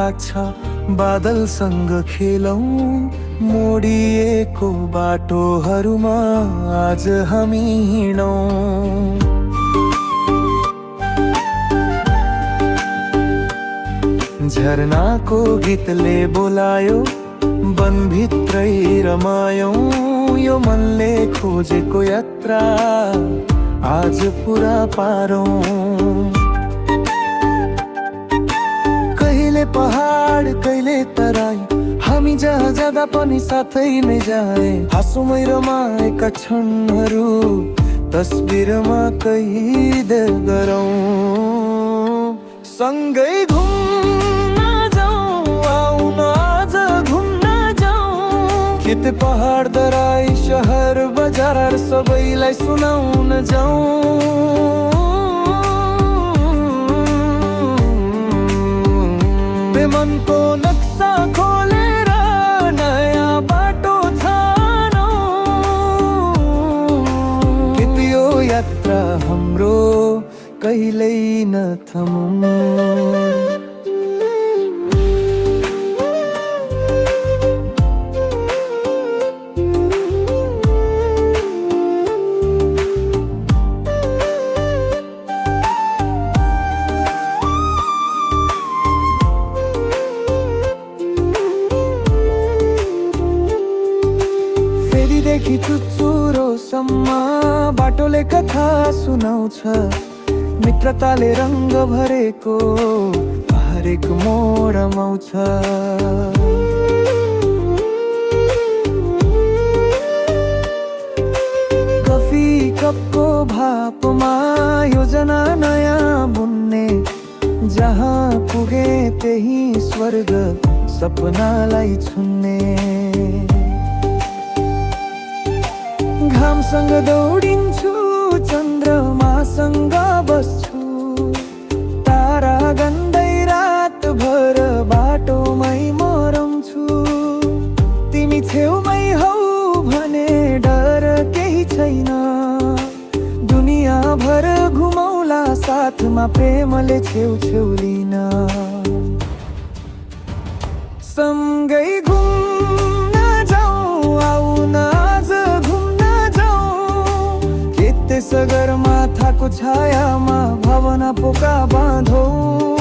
लाग्छ बादलसँग खेलौं, मोडिएको बाटोहरूमा आज हामी हिँडौं। झरनाको गीतले बोलायो, वनभित्रै रमायौं, यो मनले खोजेको यात्रा आज पुरा पारौं। कहिले पहाड कहिले तराई, हामी जहाँ जाँदा पनि साथै नै जाए। हाँसौँ रमाएका क्षणहरू तस्बिरमा कैद गरौँ। सँगै घुम्न जाउँ, आउन आज घुम्न जाउँ। खेत पहाड तराई सहर बजार सबैलाई सुनाउन जाउँ। मनको नक्सा खोलेर नयाँ बाटो छानौं। यो यात्रा हाम्रो कहिल्यै नथमौं। देखि चुचुरोसम्म बाटोले कथा सुनाउँछ। मित्रताले रङ्ग भरेको हरेक मोड रमाउँछ। कफी कपको भापमा योजना नयाँ बुन्ने। जहाँ पुगे त्यही स्वर्ग सपनालाई छुन्ने। घामसँग दौडिन्छु, चन्द्रमासँग बस्छु। तारा गन्दै रातभर बाटोमै मरौँछु। तिमी छेउमै हौ भने डर केही छैन। दुनियाँभर घुमौला साथमा प्रेमले छेउ लिन। सँगै घुम्न जाउँ, आउन आज सगरमाथाको छायामा भावना पोका बाँधौँ।